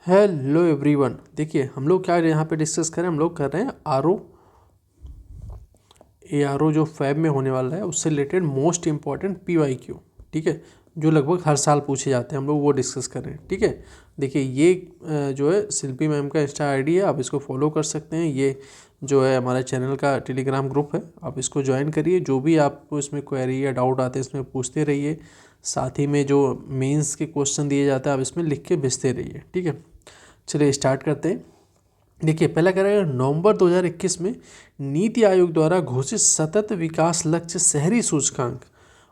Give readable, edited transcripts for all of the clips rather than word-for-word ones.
Hello everyone. देखिए हम लोग क्या यहाँ पे डिस्कस करें, हम लोग कर रहे हैं ARO जो फैब में होने वाला है उससे रिलेटेड मोस्ट इंपॉर्टेंट PYQ। ठीक है, जो लगभग हर साल पूछे जाते हैं, हम लोग वो डिस्कस कर रहे हैं। ठीक है, देखिए ये जो है शिल्पी मैम का इंस्टा आईडी है, आप इसको फॉलो कर सकते हैं। ये जो है हमारे चैनल का टेलीग्राम ग्रुप है, आप इसको ज्वाइन करिए। जो भी आपको इसमें क्वेरी या डाउट आते हैं इसमें पूछते रहिए। साथ ही में जो मेंस के क्वेश्चन दिए जाते हैं आप इसमें लिख के भेजते रहिए। ठीक है, चलिए स्टार्ट करते हैं। देखिए पहला कह रहा है नवंबर 2021 में नीति आयोग द्वारा घोषित सतत विकास लक्ष्य शहरी सूचकांक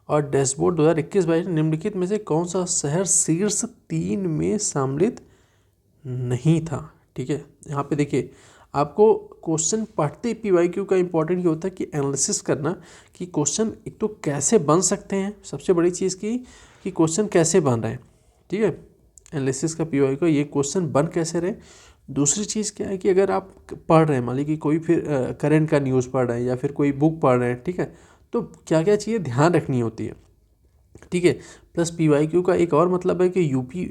और डैशबोर्ड 2021-22 निम्नलिखित में से कौन सा शहर शीर्ष 3 में सम्मिलित नहीं था। ठीक है, यहाँ पे देखिए आपको क्वेश्चन पढ़ते PYQ का इंपॉर्टेंट ये होता है कि एनालिसिस करना कि क्वेश्चन एक तो कैसे बन सकते हैं, सबसे बड़ी चीज़ की कि क्वेश्चन कैसे बन रहे हैं। ठीक है, एनालिसिस का PYQ ये क्वेश्चन बन कैसे रहे। दूसरी चीज़ क्या है कि अगर आप पढ़ रहे हैं, मान लीजिए कि कोई फिर करंट का न्यूज़ पढ़ रहे हैं या फिर कोई बुक पढ़ रहे हैं, ठीक है, तो क्या क्या चीज़ें ध्यान रखनी होती है। ठीक है, प्लस PYQ का एक और मतलब है कि यूपी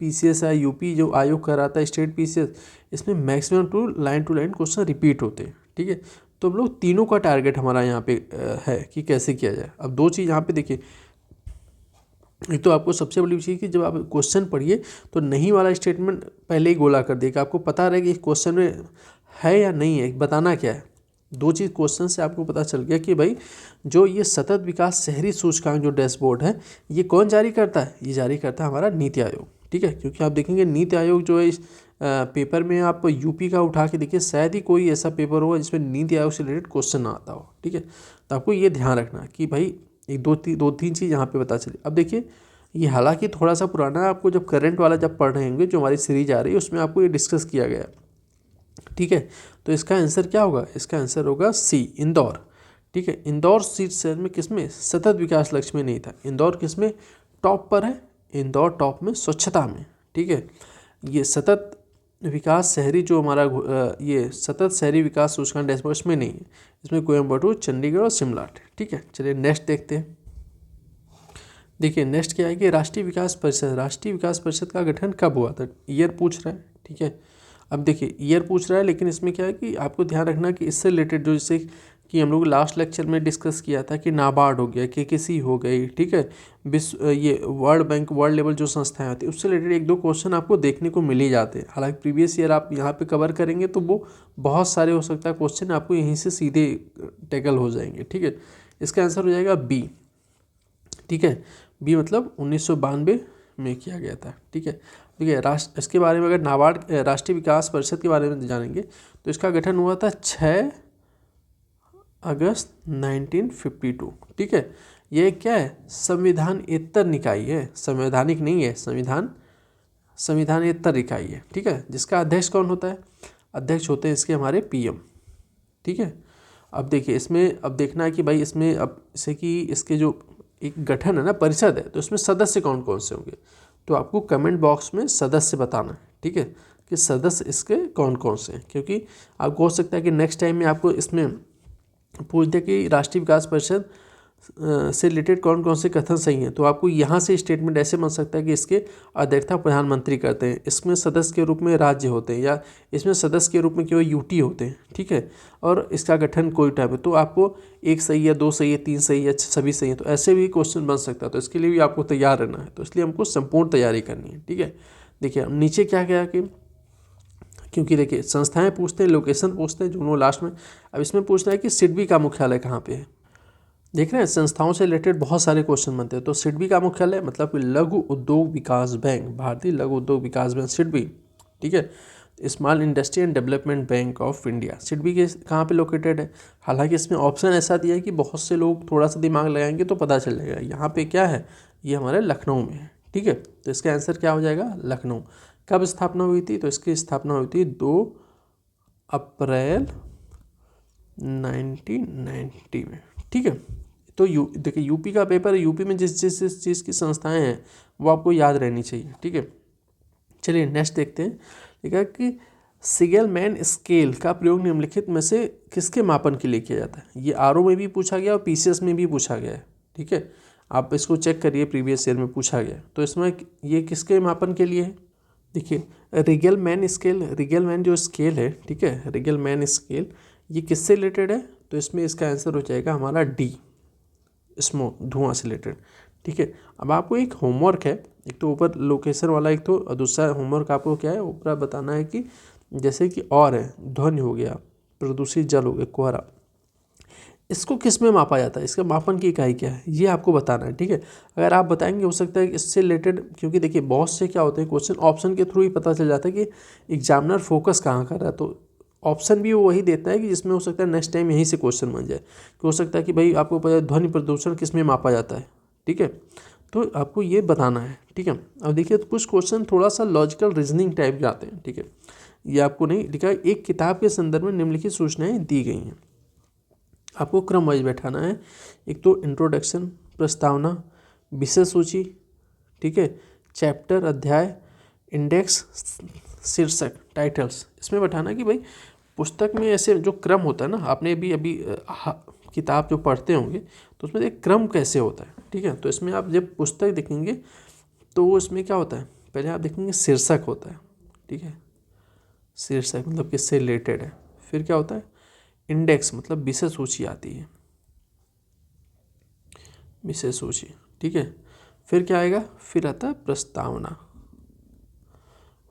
PCS है, यूपी जो आयोग कराता है स्टेट PCS, इसमें maximum two line question repeat होते हैं। ठीक है, तो हम लोग तीनों का टारगेट हमारा यहाँ पे है कि कैसे किया जाए। अब दो चीज़ यहाँ पे देखिए, एक तो आपको सबसे बड़ी चीज़ कि जब आप क्वेश्चन पढ़िए तो नहीं वाला स्टेटमेंट पहले ही गोला कर देगा, आपको पता रहे कि क्वेश्चन में है या नहीं है, बताना क्या है। दो चीज़ क्वेश्चन से आपको पता चल गया कि भाई जो ये सतत विकास शहरी सूचकांक जो डैशबोर्ड है ये कौन जारी करता है, ये जारी करता है हमारा नीति आयोग। ठीक है, क्योंकि आप देखेंगे नीति आयोग जो है इस पेपर में आप यूपी का उठा के देखिए, शायद ही कोई ऐसा पेपर होगा जिसमें नीति आयोग से रिलेटेड क्वेश्चन ना आता हो। ठीक है, तो आपको ये ध्यान रखना कि भाई एक दो तीन चीज़ यहाँ पे पता चली। अब देखिए ये हालांकि थोड़ा सा पुराना है, आपको जब करंट वाला जब पढ़ रहे होंगे जो हमारी सीरीज आ रही है उसमें आपको ये डिस्कस किया गया है। ठीक है, तो इसका आंसर क्या होगा, इसका आंसर होगा C इंदौर। ठीक है, इंदौर सीट शहर में किसमें सतत विकास लक्ष्य में नहीं था। इंदौर किसमें टॉप पर है, इंदौर टॉप में स्वच्छता में। ठीक है, ये सतत विकास शहरी जो हमारा ये सतत शहरी विकास सूचकांक डैशबोर्ड इसमें नहीं है, इसमें कोयम्बटूर, चंडीगढ़ और शिमला। ठीक है, चलिए नेक्स्ट देखते हैं। देखिए नेक्स्ट क्या है कि राष्ट्रीय विकास परिषद का गठन कब हुआ था, ईयर पूछ रहा है। ठीक है, अब देखिए ईयर पूछ रहा है, लेकिन इसमें क्या है कि आपको ध्यान रखना कि इससे रिलेटेड जो जैसे कि हम लोग लास्ट लेक्चर में डिस्कस किया था कि नाबार्ड हो गया, KKC हो गई, ठीक है, विश्व ये वर्ल्ड बैंक वर्ल्ड लेवल जो संस्थाएं होती है उससे रिलेटेड एक दो क्वेश्चन आपको देखने को मिल ही जाते हैं। हालांकि प्रीवियस ईयर आप यहाँ पे कवर करेंगे तो वो बहुत सारे हो सकता है क्वेश्चन आपको यहीं से सीधे टैकल हो जाएंगे। ठीक है, इसका आंसर हो जाएगा B। ठीक है, B मतलब 1992 में किया गया था। ठीक है, देखिए इसके बारे में अगर नाबार्ड राष्ट्रीय विकास परिषद के बारे में जानेंगे तो इसका गठन हुआ था 6 अगस्त 1952। ठीक है, ये क्या है, संविधानेतर निकाय है, संवैधानिक नहीं है, संविधानेतर इकाई है। ठीक है, जिसका अध्यक्ष कौन होता है, अध्यक्ष होते हैं इसके हमारे PM। ठीक है, अब देखिए इसमें अब देखना है कि भाई इसमें अब जैसे कि इसके जो एक गठन है ना, परिषद है, तो इसमें सदस्य कौन कौन से होंगे, तो आपको कमेंट बॉक्स में सदस्य बताना है। ठीक है, कि सदस्य इसके कौन कौन से हैं, क्योंकि आपको हो सकता है कि नेक्स्ट टाइम में आपको इसमें पूछ दे कि राष्ट्रीय विकास परिषद से रिलेटेड कौन कौन से कथन सही हैं, तो आपको यहाँ से स्टेटमेंट ऐसे बन सकता है कि इसके अध्यक्षता प्रधानमंत्री करते हैं, इसमें सदस्य के रूप में राज्य होते हैं, या इसमें सदस्य के रूप में केवल UT होते हैं। ठीक है, और इसका गठन कोई टाइप है, तो आपको एक सही है, दो सही है, तीन सही है, सभी सही है, तो ऐसे भी क्वेश्चन बन सकता है। तो इसके लिए भी आपको तैयार रहना है, तो इसलिए हमको संपूर्ण तैयारी करनी है। ठीक है, देखिए अब नीचे क्या क्या कि क्योंकि देखिए संस्थाएं पूछते हैं, लोकेशन पूछते हैं, दोनों लास्ट में। अब इसमें पूछना है कि सिडबी का मुख्यालय कहाँ पे है। देख रहे हैं संस्थाओं से रिलेटेड बहुत सारे क्वेश्चन बनते हैं। तो सिडबी का मुख्यालय मतलब कि लघु उद्योग विकास बैंक, भारतीय लघु उद्योग विकास बैंक सिडबी। ठीक है, small industry and development bank of India SIDBI के कहाँ पे लोकेटेड है। हालांकि इसमें ऑप्शन ऐसा दिया है कि बहुत से लोग थोड़ा सा दिमाग लगाएंगे तो पता चल जाएगा। यहाँ पे क्या है, ये हमारे लखनऊ में है। ठीक है, तो इसका आंसर क्या हो जाएगा, लखनऊ। कब स्थापना हुई थी, तो इसकी स्थापना हुई थी 2 अप्रैल 1990 में। ठीक है, तो देखिए यूपी का पेपर है, यूपी में जिस जिस चीज़ की संस्थाएं हैं वो आपको याद रहनी चाहिए। ठीक है, चलिए नेक्स्ट देखते हैं। देखा कि सिगलमैन स्केल का प्रयोग निम्नलिखित में से किसके मापन के लिए किया जाता है। ये RO में भी पूछा गया और PCS में भी पूछा गया है। ठीक है, आप इसको चेक करिए, प्रीवियस ईयर में पूछा गया। तो इसमें ये किसके मापन के लिए है, देखिए रिगेलमैन स्केल, रिगेलमैन जो स्केल है, ठीक है, रिगेलमैन स्केल ये किससे रिलेटेड है? तो इसमें इसका आंसर हो जाएगा हमारा डी, स्मोक, धुआं से रिलेटेड। ठीक है, अब आपको एक होमवर्क है, एक तो ऊपर लोकेशन वाला, एक तो दूसरा होमवर्क आपको क्या है, ऊपर बताना है कि जैसे कि और है ध्वनि हो गया, प्रदूषित जल हो गया, कोहरा, इसको किस में मापा जाता है, इसका मापन की इकाई क्या है, ये आपको बताना है। ठीक है, अगर आप बताएंगे हो सकता है कि इससे रिलेटेड, क्योंकि देखिए बहुत से क्या होते हैं क्वेश्चन ऑप्शन के थ्रू ही पता चल जाता है कि एग्जामिनर फोकस कहाँ कर रहा है, तो ऑप्शन भी वो वही देता है कि जिसमें हो सकता है नेक्स्ट टाइम यहीं से क्वेश्चन बन जाए, कि हो सकता है कि भाई आपको पता है ध्वनि प्रदूषण किस में मापा जाता है। ठीक है, तो आपको ये बताना है। ठीक है, अब देखिए तो कुछ क्वेश्चन थोड़ा सा लॉजिकल रीजनिंग टाइप जाते हैं। ठीक है, ये आपको नहीं लिखा है, एक किताब के संदर्भ में निम्नलिखित सूचनाएं दी गई हैं, आपको क्रम वाइज बैठाना है। एक तो इंट्रोडक्शन, प्रस्तावना, विषय सूची, ठीक है, चैप्टर, अध्याय, इंडेक्स, शीर्षक, टाइटल्स, इसमें बैठाना कि भाई पुस्तक में ऐसे जो क्रम होता है ना, आपने अभी अभी किताब जो पढ़ते होंगे तो उसमें एक क्रम कैसे होता है। ठीक है, तो इसमें आप जब पुस्तक देखेंगे तो इसमें क्या होता है, पहले आप देखेंगे शीर्षक होता है। ठीक है, शीर्षक मतलब किससे रिलेटेड है, फिर क्या होता है इंडेक्स मतलब विषय सूची आती है, विषय सूची। ठीक है, फिर क्या आएगा, फिर आता है प्रस्तावना,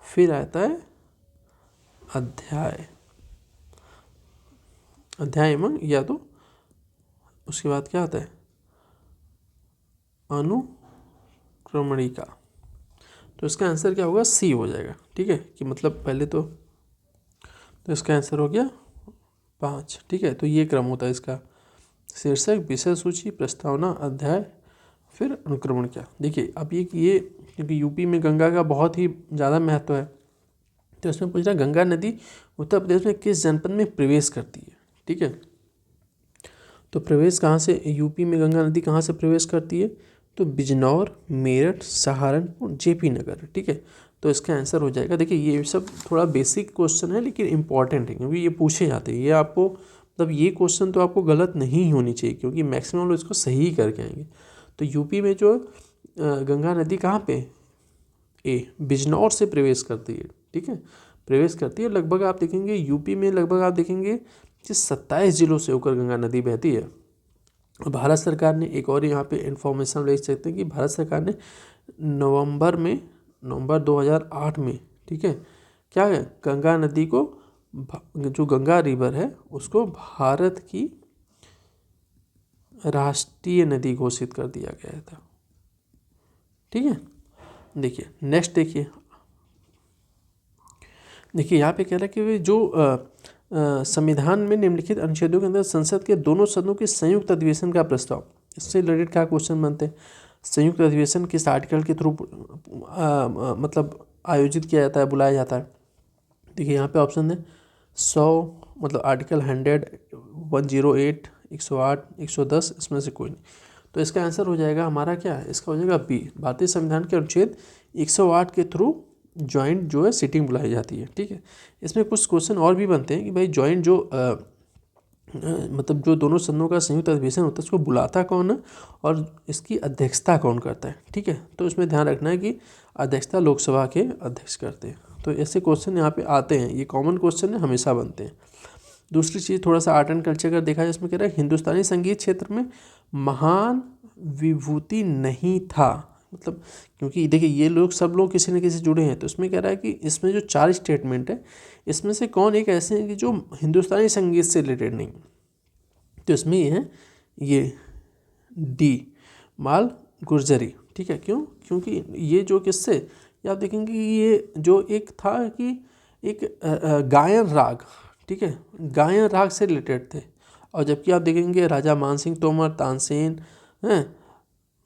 फिर आता है अध्याय, अध्याय एवं या तो उसके बाद क्या आता है अनुक्रमणिका। तो इसका आंसर क्या होगा, सी हो जाएगा। ठीक है, कि मतलब पहले तो इसका आंसर हो गया 5। ठीक है, तो ये क्रम होता है इसका, शीर्षक, विषय सूची, प्रस्तावना, अध्याय, फिर अनुक्रमण। क्या देखिए अब ये क्योंकि यूपी में गंगा का बहुत ही ज़्यादा महत्व है, तो इसमें पूछ रहा है गंगा नदी उत्तर प्रदेश में किस जनपद में प्रवेश करती है। ठीक है, तो प्रवेश कहाँ से, यूपी में गंगा नदी कहाँ से प्रवेश करती है, तो बिजनौर, मेरठ, सहारनपुर, जेपी नगर। ठीक है, तो इसका आंसर हो जाएगा, देखिए ये सब थोड़ा बेसिक क्वेश्चन है लेकिन इंपॉर्टेंट है क्योंकि ये पूछे जाते हैं, ये आपको मतलब ये क्वेश्चन तो आपको गलत नहीं होनी चाहिए क्योंकि मैक्सिमम लोग इसको सही करके आएंगे। तो यूपी में जो गंगा नदी कहाँ पे, ए बिजनौर से प्रवेश करती है। ठीक है, प्रवेश करती है, लगभग आप देखेंगे यूपी में लगभग आप देखेंगे कि 27 जिलों से होकर गंगा नदी बहती है। और भारत सरकार ने एक और यहाँ पे इंफॉर्मेशन ले सकते हैं कि भारत सरकार ने नवंबर 2008 में, ठीक है, क्या है गंगा नदी को, जो गंगा रिवर है उसको भारत की राष्ट्रीय नदी घोषित कर दिया गया था। ठीक है, देखिए नेक्स्ट देखिए यहाँ पे कह रहा है कि जो संविधान में निम्नलिखित अनुच्छेदों के अंदर संसद के दोनों सदनों के संयुक्त अधिवेशन का प्रस्ताव, इससे रिलेटेड क्या क्वेश्चन बनते हैं, संयुक्त अधिवेशन किस आर्टिकल के थ्रू मतलब आयोजित किया जाता है, बुलाया जाता है। देखिए यहाँ पे ऑप्शन है 100 मतलब आर्टिकल 100, 108, 108, 110, इसमें से कोई नहीं। तो इसका आंसर हो जाएगा हमारा क्या है, इसका हो जाएगा बी, भारतीय संविधान के अनुच्छेद 108 के थ्रू जॉइंट जो है सीटिंग बुलाई जाती है। ठीक है, इसमें कुछ क्वेश्चन और भी बनते हैं कि भाई जॉइंट जो मतलब जो दोनों सदनों का संयुक्त अधिवेशन होता है उसको बुलाता कौन है और इसकी अध्यक्षता कौन करता है। ठीक है, तो इसमें ध्यान रखना है कि अध्यक्षता लोकसभा के अध्यक्ष करते हैं। तो ऐसे क्वेश्चन यहाँ पे आते हैं, ये कॉमन क्वेश्चन है, हमेशा बनते हैं। दूसरी चीज़ थोड़ा सा आर्ट एंड कल्चर का देखा जाए, इसमें कह रहा है हिंदुस्तानी संगीत क्षेत्र में महान विभूति नहीं था, मतलब क्योंकि देखिए ये लोग सब लोग किसी न किसी जुड़े हैं, तो इसमें कह रहा है कि इसमें जो 4 स्टेटमेंट है इसमें से कौन एक ऐसे हैं कि जो हिंदुस्तानी संगीत से रिलेटेड नहीं, तो इसमें ये है ये डी माल गुर्जरी। ठीक है, क्यों, क्योंकि ये जो किससे, ये आप देखेंगे कि ये जो एक था कि एक गायन राग, ठीक है, गायन राग से रिलेटेड थे, और जबकि आप देखेंगे राजा मानसिंह तोमर, तानसेन हैं,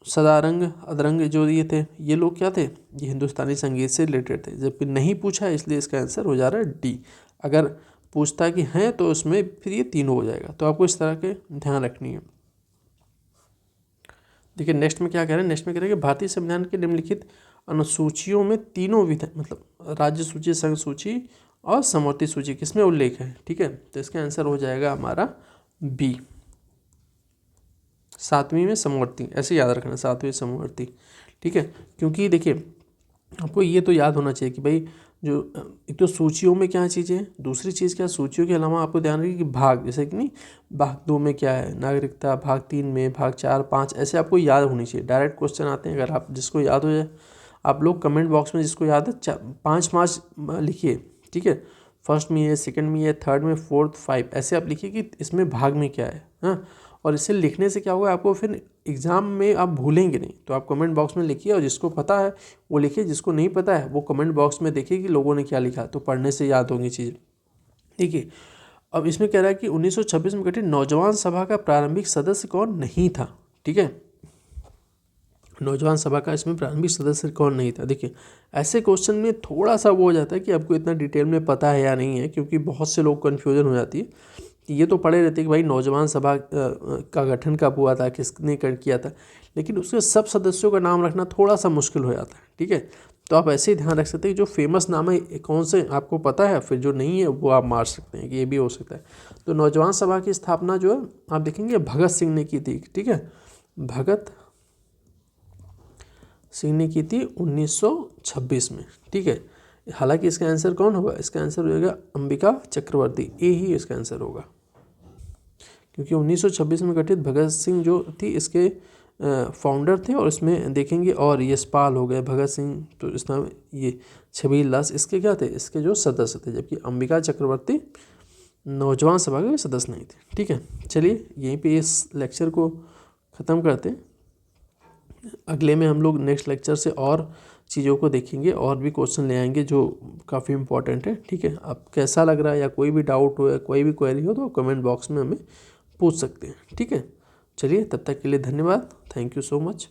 सदारंग, अदरंग जो ये थे, ये लोग क्या थे, ये हिंदुस्तानी संगीत से रिलेटेड थे। जबकि नहीं पूछा है इसलिए इसका आंसर हो जा रहा है डी, अगर पूछता है कि हैं तो उसमें फिर ये तीनों हो जाएगा। तो आपको इस तरह के ध्यान रखनी है। देखिए नेक्स्ट में क्या कह रहे हैं, नेक्स्ट में कह रहे हैं कि भारतीय संविधान के निम्नलिखित अनुसूचियों में तीनों मतलब राज्य सूची, संघ सूची और समवर्ती सूची किसमें उल्लेख है। ठीक है, तो इसका आंसर हो जाएगा हमारा बी, 7वीं में समवर्ती, ऐसे याद रखना 7वीं समवर्ती। ठीक है, क्योंकि देखिए आपको ये तो याद होना चाहिए कि भाई जो एक तो सूचियों में क्या चीज़ें हैं, दूसरी चीज़ क्या, सूचियों के अलावा आपको ध्यान रखिए कि भाग, जैसे कि नहीं भाग 2 में क्या है नागरिकता, भाग 3 में, भाग 4, 5, ऐसे आपको याद होनी चाहिए। डायरेक्ट क्वेश्चन आते हैं, अगर आप जिसको याद हो जाए, आप लोग कमेंट बॉक्स में जिसको याद है 5 5 लिखिए, ठीक है। फर्स्ट में ये, सेकंड में ये, थर्ड में, फोर्थ, 5, ऐसे आप लिखिए कि इसमें भाग में क्या है, हाँ। और इसे लिखने से क्या होगा, आपको फिर एग्ज़ाम में आप भूलेंगे नहीं। तो आप कमेंट बॉक्स में लिखिए, और जिसको पता है वो लिखिए, जिसको नहीं पता है वो कमेंट बॉक्स में देखिए कि लोगों ने क्या लिखा, तो पढ़ने से याद होंगी चीज़ें। ठीक है। अब इसमें कह रहा है कि 1926 में गठित नौजवान सभा का प्रारंभिक सदस्य कौन नहीं था। ठीक है, नौजवान सभा का इसमें प्रारंभिक सदस्य कौन नहीं था। देखिए ऐसे क्वेश्चन में थोड़ा सा वो हो जाता है कि आपको इतना डिटेल में पता है या नहीं है, क्योंकि बहुत से लोग कन्फ्यूजन हो जाती है कि ये तो पढ़े रहते हैं कि भाई नौजवान सभा का गठन कब हुआ था, किसने किया था, लेकिन उसके सब सदस्यों का नाम रखना थोड़ा सा मुश्किल हो जाता है। ठीक है, तो आप ऐसे ही ध्यान रख सकते हैं जो फेमस नाम है कौन से आपको पता है, फिर जो नहीं है वो आप मार सकते हैं कि ये भी हो सकता है। तो नौजवान सभा की स्थापना जो है आप देखेंगे भगत सिंह ने की थी। ठीक है, भगत सिंह ने की थी 1926 में। ठीक है, हालांकि इसका आंसर कौन होगा, इसका आंसर हो जाएगा अंबिका चक्रवर्ती, ए ही इसका आंसर होगा, क्योंकि 1926 में गठित भगत सिंह जो थी इसके फाउंडर थे। और इसमें देखेंगे और यशपाल हो गए, भगत सिंह तो इसमें ये छबील दास इसके क्या थे, इसके जो सदस्य थे, जबकि अंबिका चक्रवर्ती नौजवान सभा के सदस्य नहीं थे। ठीक है, चलिए यहीं पे इस लेक्चर को ख़त्म करते हैं। अगले में हम लोग नेक्स्ट लेक्चर से और चीज़ों को देखेंगे और भी क्वेश्चन ले आएंगे जो काफ़ी इंपॉर्टेंट है। ठीक है, अब कैसा लग रहा है या कोई भी डाउट हो या कोई भी क्वेरी हो तो कमेंट बॉक्स में हमें पूछ सकते हैं। ठीक है, चलिए तब तक के लिए धन्यवाद, थैंक यू सो मच।